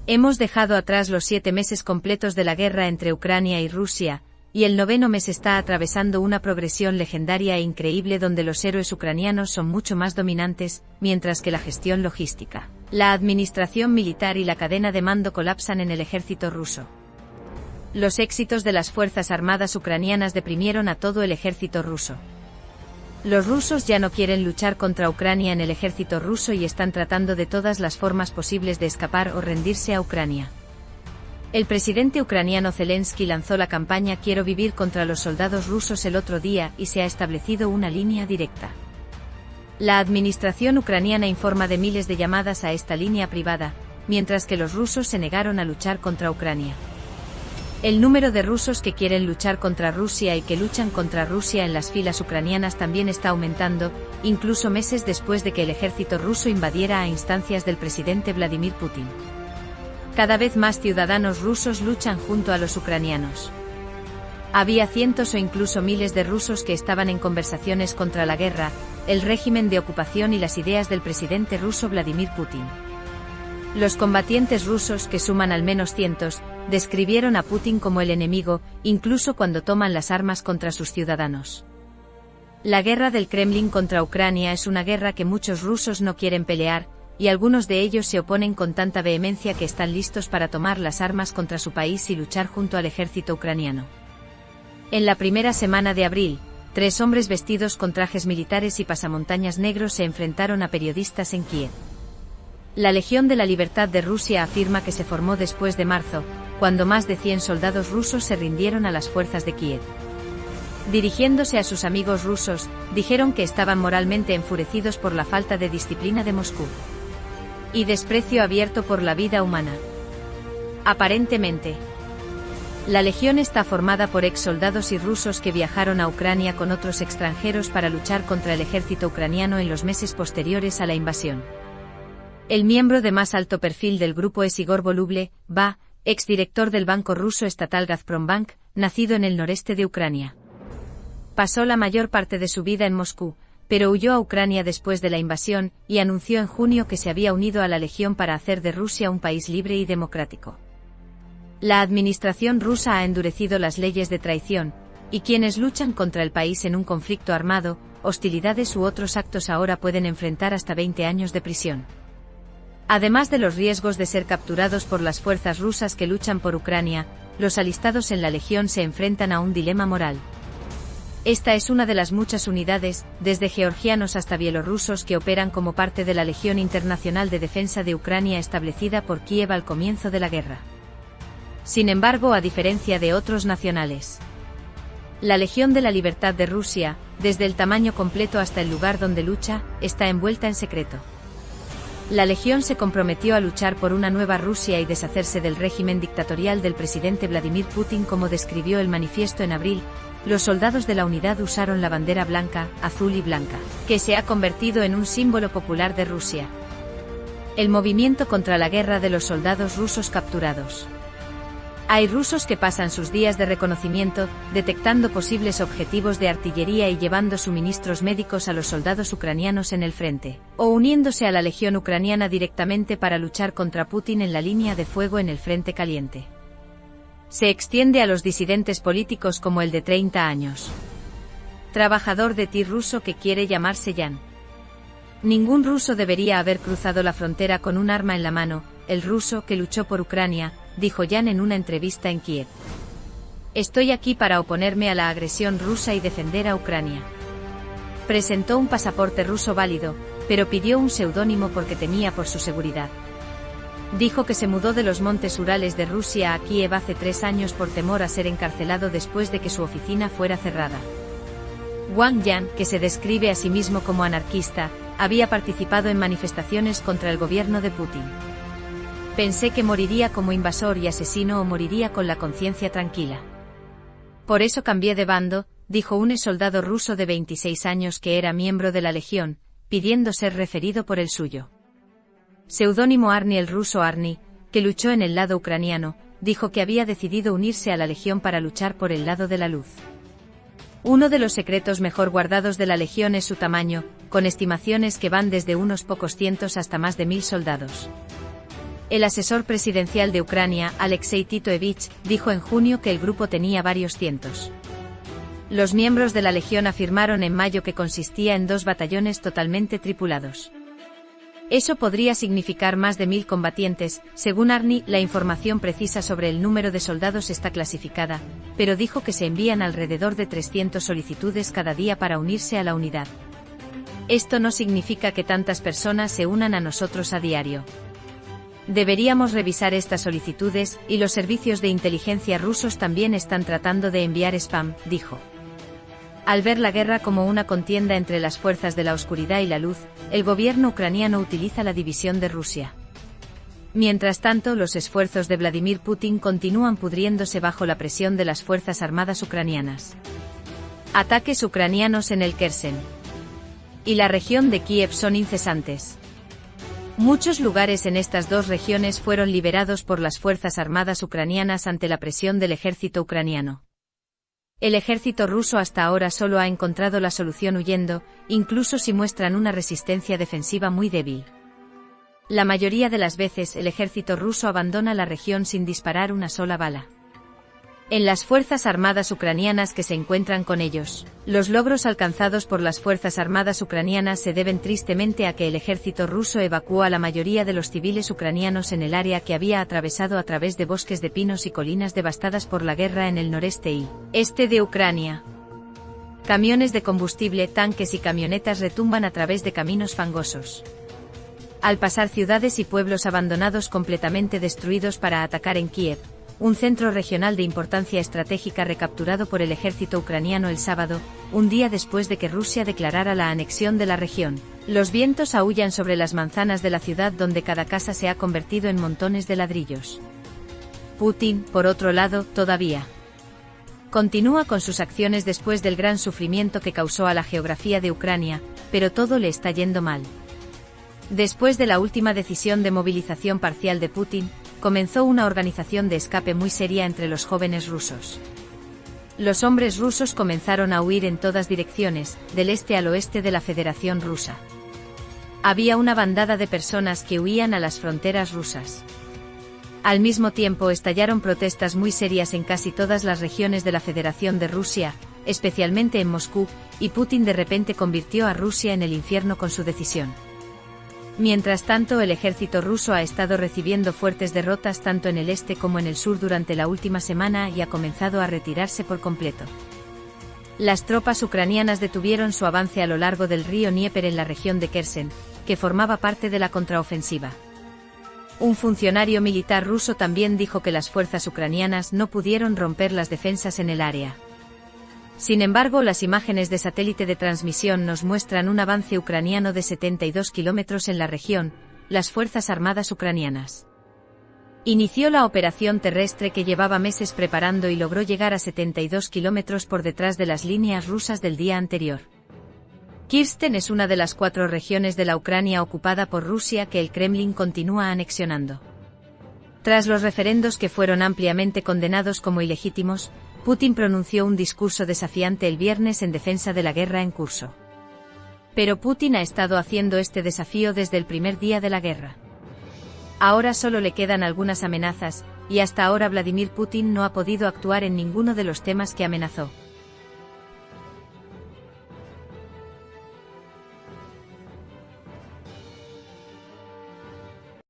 Hemos dejado atrás los 7 meses completos de la guerra entre Ucrania y Rusia, y el 9º mes está atravesando una progresión legendaria e increíble donde los héroes ucranianos son mucho más dominantes, mientras que la gestión logística, la administración militar y la cadena de mando colapsan en el ejército ruso. Los éxitos de las fuerzas armadas ucranianas deprimieron a todo el ejército ruso. Los rusos ya no quieren luchar contra Ucrania en el ejército ruso y están tratando de todas las formas posibles de escapar o rendirse a Ucrania. El presidente ucraniano Zelensky lanzó la campaña Quiero vivir contra los soldados rusos el otro día y se ha establecido una línea directa. La administración ucraniana informa de miles de llamadas a esta línea privada, mientras que los rusos se negaron a luchar contra Ucrania. El número de rusos que quieren luchar contra Rusia y que luchan contra Rusia en las filas ucranianas también está aumentando, incluso meses después de que el ejército ruso invadiera a instancias del presidente Vladimir Putin. Cada vez más ciudadanos rusos luchan junto a los ucranianos. Había cientos o incluso miles de rusos que estaban en conversaciones contra la guerra, el régimen de ocupación y las ideas del presidente ruso Vladimir Putin. Los combatientes rusos, que suman al menos cientos, describieron a Putin como el enemigo, incluso cuando toman las armas contra sus ciudadanos. La guerra del Kremlin contra Ucrania es una guerra que muchos rusos no quieren pelear, y algunos de ellos se oponen con tanta vehemencia que están listos para tomar las armas contra su país y luchar junto al ejército ucraniano. En la primera semana de abril, 3 hombres vestidos con trajes militares y pasamontañas negros se enfrentaron a periodistas en Kiev. La Legión de la Libertad de Rusia afirma que se formó después de marzo, cuando más de 100 soldados rusos se rindieron a las fuerzas de Kiev. Dirigiéndose a sus amigos rusos, dijeron que estaban moralmente enfurecidos por la falta de disciplina de Moscú y desprecio abierto por la vida humana. Aparentemente, la Legión está formada por ex-soldados y rusos que viajaron a Ucrania con otros extranjeros para luchar contra el ejército ucraniano en los meses posteriores a la invasión. El miembro de más alto perfil del grupo es Igor Voluble, exdirector del banco ruso estatal Gazprombank, nacido en el noreste de Ucrania. Pasó la mayor parte de su vida en Moscú, pero huyó a Ucrania después de la invasión, y anunció en junio que se había unido a la Legión para hacer de Rusia un país libre y democrático. La administración rusa ha endurecido las leyes de traición, y quienes luchan contra el país en un conflicto armado, hostilidades u otros actos ahora pueden enfrentar hasta 20 años de prisión. Además de los riesgos de ser capturados por las fuerzas rusas que luchan por Ucrania, los alistados en la Legión se enfrentan a un dilema moral. Esta es una de las muchas unidades, desde georgianos hasta bielorrusos, que operan como parte de la Legión Internacional de Defensa de Ucrania establecida por Kiev al comienzo de la guerra. Sin embargo, a diferencia de otros nacionales, la Legión de la Libertad de Rusia, desde el tamaño completo hasta el lugar donde lucha, está envuelta en secreto. La Legión se comprometió a luchar por una nueva Rusia y deshacerse del régimen dictatorial del presidente Vladimir Putin, como describió el manifiesto en abril. Los soldados de la unidad usaron la bandera blanca, azul y blanca, que se ha convertido en un símbolo popular de Rusia. El movimiento contra la guerra de los soldados rusos capturados. Hay rusos que pasan sus días de reconocimiento, detectando posibles objetivos de artillería y llevando suministros médicos a los soldados ucranianos en el frente, o uniéndose a la Legión ucraniana directamente para luchar contra Putin en la línea de fuego en el frente caliente. Se extiende a los disidentes políticos como el de 30 años. Trabajador de TI ruso que quiere llamarse Jan. Ningún ruso debería haber cruzado la frontera con un arma en la mano. El ruso que luchó por Ucrania, dijo Jan en una entrevista en Kiev. Estoy aquí para oponerme a la agresión rusa y defender a Ucrania. Presentó un pasaporte ruso válido, pero pidió un seudónimo porque temía por su seguridad. Dijo que se mudó de los montes Urales de Rusia a Kiev hace 3 años por temor a ser encarcelado después de que su oficina fuera cerrada. Wang Yan, que se describe a sí mismo como anarquista, había participado en manifestaciones contra el gobierno de Putin. Pensé que moriría como invasor y asesino o moriría con la conciencia tranquila. Por eso cambié de bando, dijo un soldado ruso de 26 años que era miembro de la Legión, pidiendo ser referido por el suyo. Seudónimo Arni. El ruso Arni, que luchó en el lado ucraniano, dijo que había decidido unirse a la Legión para luchar por el lado de la luz. Uno de los secretos mejor guardados de la Legión es su tamaño, con estimaciones que van desde unos pocos cientos hasta más de 1000 soldados. El asesor presidencial de Ucrania, Alexei Titoevich, dijo en junio que el grupo tenía varios cientos. Los miembros de la Legión afirmaron en mayo que consistía en 2 batallones totalmente tripulados. Eso podría significar más de 1000 combatientes, según Arni. La información precisa sobre el número de soldados está clasificada, pero dijo que se envían alrededor de 300 solicitudes cada día para unirse a la unidad. Esto no significa que tantas personas se unan a nosotros a diario. Deberíamos revisar estas solicitudes, y los servicios de inteligencia rusos también están tratando de enviar spam, dijo. Al ver la guerra como una contienda entre las fuerzas de la oscuridad y la luz, el gobierno ucraniano utiliza la división de Rusia. Mientras tanto, los esfuerzos de Vladimir Putin continúan pudriéndose bajo la presión de las fuerzas armadas ucranianas. Ataques ucranianos en el Kherson y la región de Kiev son incesantes. Muchos lugares en estas dos regiones fueron liberados por las fuerzas armadas ucranianas ante la presión del ejército ucraniano. El ejército ruso hasta ahora solo ha encontrado la solución huyendo, incluso si muestran una resistencia defensiva muy débil. La mayoría de las veces el ejército ruso abandona la región sin disparar una sola bala. En las fuerzas armadas ucranianas que se encuentran con ellos, los logros alcanzados por las fuerzas armadas ucranianas se deben tristemente a que el ejército ruso evacuó a la mayoría de los civiles ucranianos en el área que había atravesado a través de bosques de pinos y colinas devastadas por la guerra en el noreste y este de Ucrania. Camiones de combustible, tanques y camionetas retumban a través de caminos fangosos. Al pasar ciudades y pueblos abandonados completamente destruidos para atacar en Kiev, un centro regional de importancia estratégica recapturado por el ejército ucraniano el sábado, un día después de que Rusia declarara la anexión de la región. Los vientos aúllan sobre las manzanas de la ciudad donde cada casa se ha convertido en montones de ladrillos. Putin, por otro lado, todavía continúa con sus acciones después del gran sufrimiento que causó a la geografía de Ucrania, pero todo le está yendo mal. Después de la última decisión de movilización parcial de Putin, comenzó una organización de escape muy seria entre los jóvenes rusos. Los hombres rusos comenzaron a huir en todas direcciones, del este al oeste de la Federación Rusa. Había una bandada de personas que huían a las fronteras rusas. Al mismo tiempo estallaron protestas muy serias en casi todas las regiones de la Federación de Rusia, especialmente en Moscú, y Putin de repente convirtió a Rusia en el infierno con su decisión. Mientras tanto, el ejército ruso ha estado recibiendo fuertes derrotas tanto en el este como en el sur durante la última semana y ha comenzado a retirarse por completo. Las tropas ucranianas detuvieron su avance a lo largo del río Dnieper en la región de Kherson, que formaba parte de la contraofensiva. Un funcionario militar ruso también dijo que las fuerzas ucranianas no pudieron romper las defensas en el área. Sin embargo, las imágenes de satélite de transmisión nos muestran un avance ucraniano de 72 kilómetros en la región. Las fuerzas armadas ucranianas inició la operación terrestre que llevaba meses preparando y logró llegar a 72 kilómetros por detrás de las líneas rusas del día anterior. Kherson es una de las 4 regiones de la Ucrania ocupada por Rusia que el Kremlin continúa anexionando. Tras los referendos que fueron ampliamente condenados como ilegítimos, Putin pronunció un discurso desafiante el viernes en defensa de la guerra en curso. Pero Putin ha estado haciendo este desafío desde el primer día de la guerra. Ahora solo le quedan algunas amenazas, y hasta ahora Vladimir Putin no ha podido actuar en ninguno de los temas que amenazó.